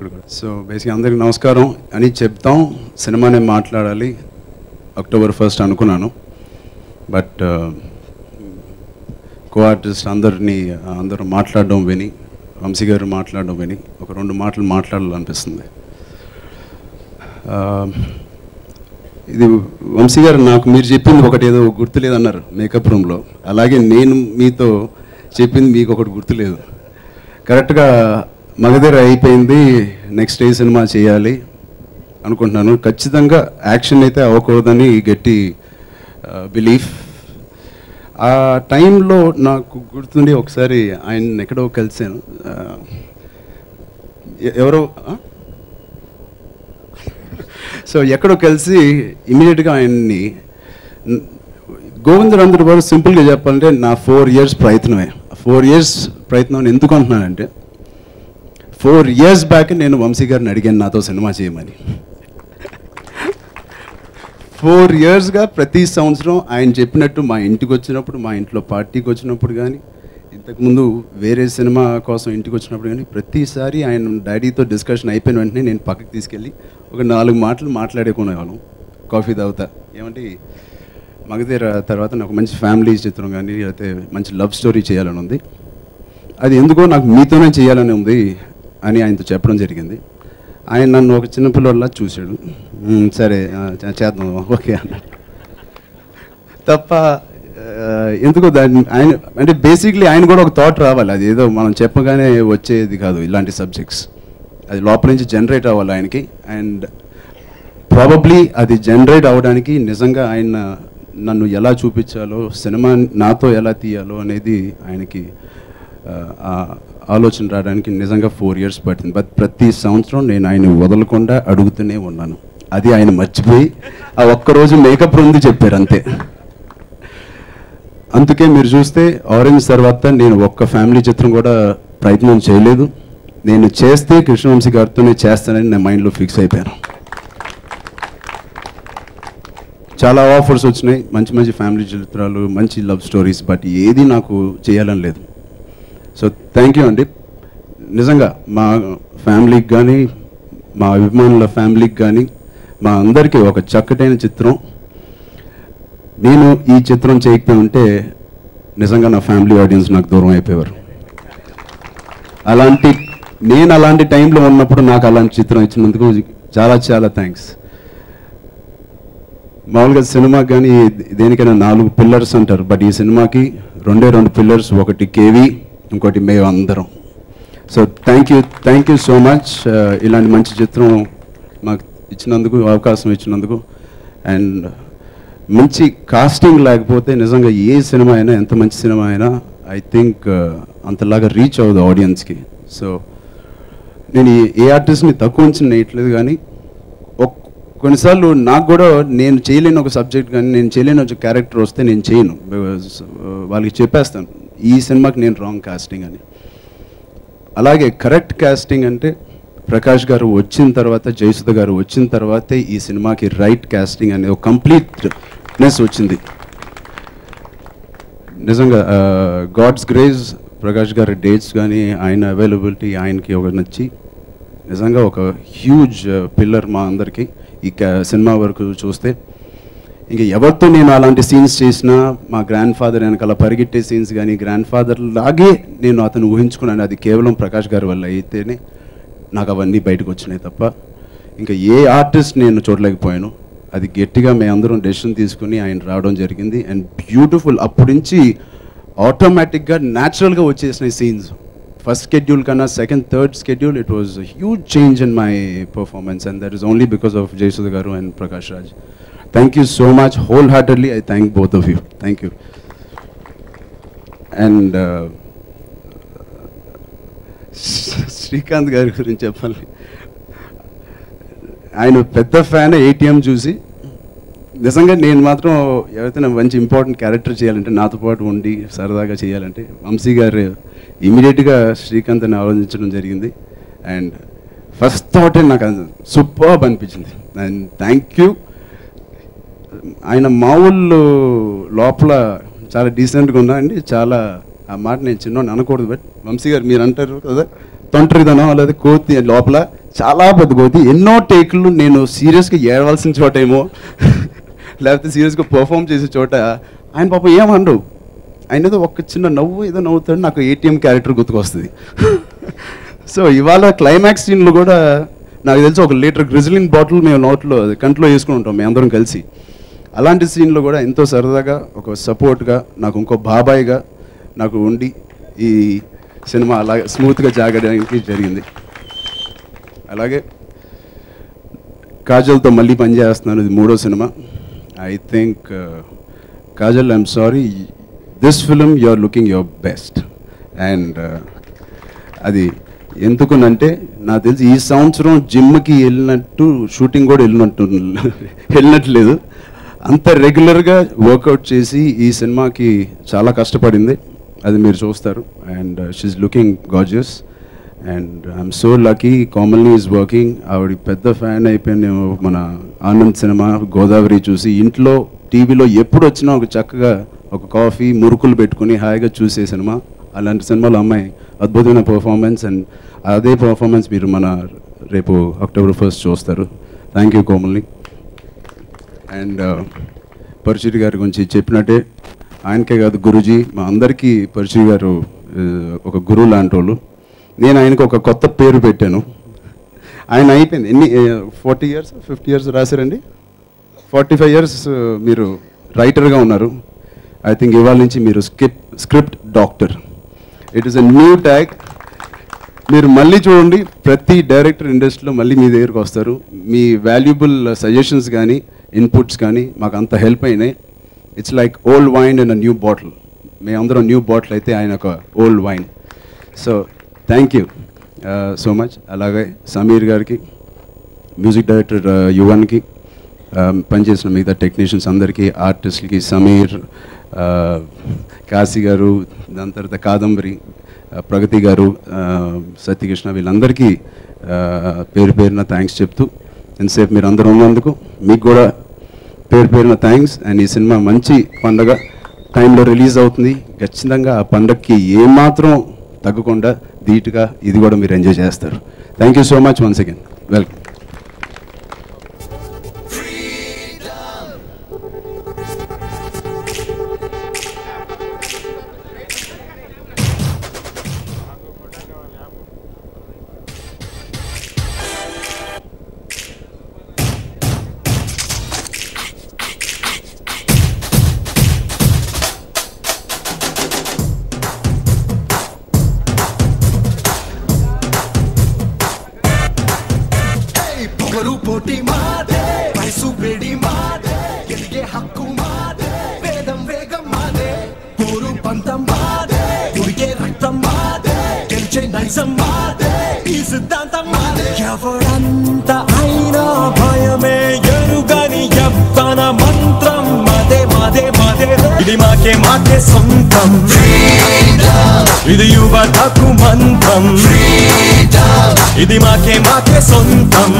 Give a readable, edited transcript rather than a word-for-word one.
ఇప్పుడు కూడా. సో బేసిక్గా అందరికీ నమస్కారం అని చెప్తాం, సినిమానే మాట్లాడాలి October 1st అనుకున్నాను. బట్ కో ఆర్టిస్ట్ అందరూ మాట్లాడడం విని, వంశీ గారు మాట్లాడడం విని ఒక 2 మాటలు మాట్లాడాలనిపిస్తుంది. ఇది వంశీ గారు, నాకు మీరు చెప్పింది ఒకటి ఏదో గుర్తులేదన్నారు మేకప్ రూమ్లో, అలాగే నేను మీతో చెప్పింది మీకు ఒకటి గుర్తులేదు. కరెక్ట్గా మగధీర అయిపోయింది, నెక్స్ట్ ఏ సినిమా చేయాలి అనుకుంటున్నాను. ఖచ్చితంగా యాక్షన్ అయితే అవ్వకూడదని గట్టి బిలీఫ్. ఆ టైంలో నాకు గుర్తుండి ఒకసారి ఆయన ఎక్కడో కలిసాను, ఎవరో సో ఎక్కడో కలిసి ఇమీడియట్గా ఆయన్ని గోవిందరాంధ్ర గారు సింపుల్గా చెప్పాలంటే నా 4 years ప్రయత్నమే. 4 years ప్రయత్నం ఎందుకు అంటున్నానంటే 4 years బ్యాక్ నేను వంశీ గారిని అడిగాను నాతో సినిమా చేయమని. 4 yearsగా ప్రతి సంవత్సరం ఆయన చెప్పినట్టు మా ఇంటికి వచ్చినప్పుడు, మా ఇంట్లో పార్టీకి వచ్చినప్పుడు కానీ, ఇంతకుముందు వేరే సినిమా కోసం ఇంటికి వచ్చినప్పుడు కానీ, ప్రతిసారి ఆయన డాడీతో డిస్కషన్ అయిపోయిన వెంటనే నేను పక్కకి తీసుకెళ్ళి ఒక 4 మాటలు మాట్లాడుకునేవాళ్ళం కాఫీ తాగుతా. ఏమంటే మగధీర తర్వాత నాకు మంచి ఫ్యామిలీ చిత్రం కానీ లేకపోతే మంచి లవ్ స్టోరీ చేయాలని ఉంది, అది ఎందుకో నాకు మీతోనే చేయాలని ఉంది అని ఆయనతో చెప్పడం జరిగింది. ఆయన నన్ను ఒక చిన్నపిల్లలా చూశాడు, సరే చేద్దాం ఓకే అన్నాడు తప్ప ఎందుకో దాన్ని ఆయన అంటే బేసిక్లీ ఆయన కూడా ఒక థాట్ రావాలి, అది ఏదో మనం చెప్పగానే వచ్చేది కాదు. ఇలాంటి సబ్జెక్ట్స్ అది లోపల నుంచి జనరేట్ అవ్వాలి ఆయనకి. అండ్ ప్రాబబ్లీ అది జనరేట్ అవ్వడానికి నిజంగా ఆయన నన్ను ఎలా చూపించాలో, సినిమా నాతో ఎలా తీయాలో అనేది ఆయనకి ఆలోచన రావడానికి నిజంగా 4 years పట్టింది. బట్ ప్రతి సంవత్సరం నేను ఆయన వదలకుండా అడుగుతూనే ఉన్నాను. అది ఆయన మర్చిపోయి ఆ ఒక్కరోజు మేకప్ ఉంది చెప్పారు అంతే. అందుకే మీరు చూస్తే ఆరెంజ్ తర్వాత నేను ఒక్క ఫ్యామిలీ చిత్రం కూడా ప్రయత్నం చేయలేదు. నేను చేస్తే కృష్ణవంశీ గారితోనే చేస్తానని నా మైండ్లో ఫిక్స్ అయిపోయాను. చాలా ఆఫర్స్ వచ్చినాయి, మంచి మంచి ఫ్యామిలీ చిత్రాలు, మంచి లవ్ స్టోరీస్, బట్ ఏది నాకు చేయాలని లేదు. సో థ్యాంక్ యూ అండి. నిజంగా మా ఫ్యామిలీకి కానీ, మా అభిమానుల ఫ్యామిలీకి కానీ, మా అందరికీ ఒక చక్కటైన చిత్రం. నేను ఈ చిత్రం చేయకపోయి ఉంటే నిజంగా నా ఫ్యామిలీ ఆడియన్స్ నాకు దూరం అయిపోయేవారు. నేను అలాంటి టైంలో ఉన్నప్పుడు నాకు అలాంటి చిత్రం ఇచ్చినందుకు చాలా చాలా థ్యాంక్స్. మామూలుగా సినిమాకి కానీ దేనికైనా 4 pillars అంటారు, బట్ ఈ సినిమాకి 2 pillars, ఒకటి కేవీ, ఇంకోటి మేము అందరం. So thank you so much ఇలాంటి మంచి చిత్రం మాకు ఇచ్చినందుకు, అవకాశం ఇచ్చినందుకు. అండ్ మంచి కాస్టింగ్ లేకపోతే నిజంగా ఏ సినిమా అయినా, ఎంత మంచి సినిమా అయినా ఐ థింక్ అంతలాగా రీచ్ అవ్వదు ఆడియన్స్కి. సో నేను ఏ ఆర్టిస్ట్ని తక్కువ అంచనా వేయట్లేదు, కానీ కొన్నిసార్లు నాకు కూడా నేను చేయలేని ఒక సబ్జెక్ట్ కానీ, నేను చేయలేని ఒక క్యారెక్టర్ వస్తే నేను చేయను. వాళ్ళకి చెప్పేస్తాను ఈ సినిమాకి నేను రాంగ్ కాస్టింగ్ అని. అలాగే కరెక్ట్ కాస్టింగ్ అంటే ప్రకాష్ గారు వచ్చిన తర్వాత, జయసుధ గారు వచ్చిన తర్వాతే ఈ సినిమాకి రైట్ కాస్టింగ్ అనేది ఒక కంప్లీట్నెస్ వచ్చింది. నిజంగా గాడ్స్ గ్రేస్, ప్రకాష్ గారి డేట్స్ కానీ, ఆయన అవైలబిలిటీ ఆయనకి ఒక నచ్చి నిజంగా ఒక హ్యూజ్ పిల్లర్ మా అందరికీ. ఈ సినిమా వరకు చూస్తే ఇంక ఎవరితో నేను అలాంటి సీన్స్ చేసినా, మా గ్రాండ్ ఫాదర్ వెనకాల పరిగెట్టే సీన్స్ కానీ, గ్రాండ్ ఫాదర్ లాగే నేను అతను ఊహించుకున్నాను. అది కేవలం ప్రకాష్ గారి వల్ల అయితేనే నాకు అవన్నీ బయటకు వచ్చినాయి తప్ప ఇంకా ఏ ఆర్టిస్ట్ నేను చూడలేకపోయాను. అది గట్టిగా మేమందరం డెసిషన్ తీసుకుని ఆయన రావడం జరిగింది. అండ్ బ్యూటిఫుల్, అప్పటి నుంచి ఆటోమేటిక్గా న్యాచురల్గా వచ్చేసినాయి సీన్స్. ఫస్ట్ schedule కన్నా second, third schedule it was a huge change in my performance, and that is only because of Jayasudha garu and Prakash Raj. Thank you so much, wholeheartedly I thank both of you. Thank you. And Srikanth గారి గురించి చెప్పాలి, ఆయన పెద్ద fan. ATM చూసి నిజంగా నేను మాత్రం ఎవరైతే మంచి ఇంపార్టెంట్ క్యారెక్టర్ చేయాలంటే, నాతో పాటు ఉండి సరదాగా చేయాలంటే వంశీ గారు ఇమీడియట్గా శ్రీకాంత్ని ఆలోచించడం జరిగింది. అండ్ ఫస్ట్ థాటే నాకు సూపర్బ్ అనిపించింది. And thank you. ఆయన మామూలు లోపల చాలా డీసెంట్గా ఉన్నా అండి, చాలా ఆ మాట నేను చిన్నోని అనకూడదు, బట్ వంశీ గారు మీరు అంటారు కదా తొంటరిదనం, లేదా కోతి లోపల చాలా పెద్ద గోతి. ఎన్నో టేకులు నేను సీరియస్గా ఏడవలసిన చోట ఏమో లేకపోతే సీరియస్గా పర్ఫామ్ చేసే చోట ఆయన పాపం ఏమనరు. ఆయన ఏదో ఒక చిన్న నవ్వు ఏదో నవ్వుతాడు, నాకు ఏటీఎం క్యారెక్టర్ గుర్తుకొస్తుంది. సో ఇవాళ క్లైమాక్స్ సీన్లో కూడా నాకు తెలిసి 1 లీటర్ గ్రిజిలిన్ బాటిల్ మేము నోట్లో కంట్లో వేసుకుని ఉంటాం మేము అందరం కలిసి. అలాంటి సీన్లో కూడా ఎంతో సరదాగా ఒక సపోర్ట్గా నాకు ఇంకో బాబాయ్గా నాకు ఉండి ఈ సినిమా అలాగే స్మూత్గా జాగడానికి జరిగింది. అలాగే కాజల్తో మళ్ళీ పనిచేస్తున్నాను, ఇది 3వ సినిమా. I think Kajal, I'm sorry, this film you are looking your best. And అది ఎందుకునంటే నాకు తెలిసి ఈ సంవత్సరం జిమ్కి వెళ్ళినట్టు షూటింగ్ కూడా వెళ్ళినట్లేదు. అంత రెగ్యులర్గా వర్కౌట్ చేసి ఈ సినిమాకి చాలా కష్టపడింది, అది మీరు చూస్తారు. And she's looking gorgeous and I'm so lucky commonly is working. ఆవిడ పెద్ద ఫ్యాన్ అయిపోయింది మన ఆనంద్ సినిమా గోదావరి చూసి. ఇంట్లో టీవీలో ఎప్పుడు వచ్చినా ఒక చక్కగా ఒక కాఫీ మురుకులు పెట్టుకుని హాయిగా చూసే సినిమా. అలాంటి సినిమాలో అమ్మాయి అద్భుతమైన పర్ఫార్మెన్స్, అండ్ అదే పర్ఫార్మెన్స్ మీరు మన రేపు October 1st చూస్తారు. థ్యాంక్ యూ కోమల్ని. అండ్ పరశురి గారి గురించి చెప్పినట్టే ఆయనకే కాదు గురుజీ మా అందరికీ పరశురి గారు ఒక గురువు లాంటి వాళ్ళు. నేను ఆయనకు ఒక కొత్త పేరు పెట్టాను. ఆయన అయిపోయింది ఎన్ని 40 years 50 years రాశారండి, 45 years మీరు రైటర్గా ఉన్నారు. ఐ థింక్ ఇవాళ నుంచి మీరు script doctor. It is a new tag. మీరు మళ్ళీ చూడండి, ప్రతి డైరెక్టర్ ఇండస్ట్రీలో మళ్ళీ మీ దగ్గరికి వస్తారు. మీ వాల్యుబుల్ సజెషన్స్ కానీ ఇన్పుట్స్ కానీ మాకు అంత హెల్ప్ అయినాయి. It's like old wine in a new bottle. మేమందరం న్యూ బాటిల్ అయితే ఆయన ఒక old wine. So thank you so much. అలాగే సమీర్ గారికి, మ్యూజిక్ డైరెక్టర్ యువన్కి, పనిచేసిన మిగతా టెక్నీషియన్స్ అందరికీ, ఆర్టిస్టులకి, సమీర్, కాశీ గారు, దాని తర్వాత కాదంబరి, ప్రగతి గారు, సత్యకృష్ణ, వీళ్ళందరికీ పేరు పేరున థ్యాంక్స్ చెప్తూ, ఎంతసేపు మీరు అందరూ ఉన్నందుకు మీకు కూడా పేరు పేరున థ్యాంక్స్. అండ్ ఈ సినిమా మంచి పండగ టైంలో రిలీజ్ అవుతుంది. ఖచ్చితంగా ఆ పండగకి ఏమాత్రం తగ్గకుండా ధీటుగా ఇది కూడా మీరు ఎంజాయ్ చేస్తారు. Thank you so much once again. Welcome. పోటీ మాదే, వయసు వేడి మాదే, ఎదిగే హక్కు మాదే, వేదం వేగం మాదే, పోరు పంతం మాదే, ఉడికే రక్తం మాదే, గెలిచే నైజం మాదే, ఈ సిద్ధాంతం మాదే. ఎవరంత అయినా భయమే ఎరుగని యవ్వన మంత్రం మాదే మాదే మాదే. ఇది మాకే మాకే సొంతం, ఇది యువతకు మంత్రం, ఇది మాకే మాకే సొంతం.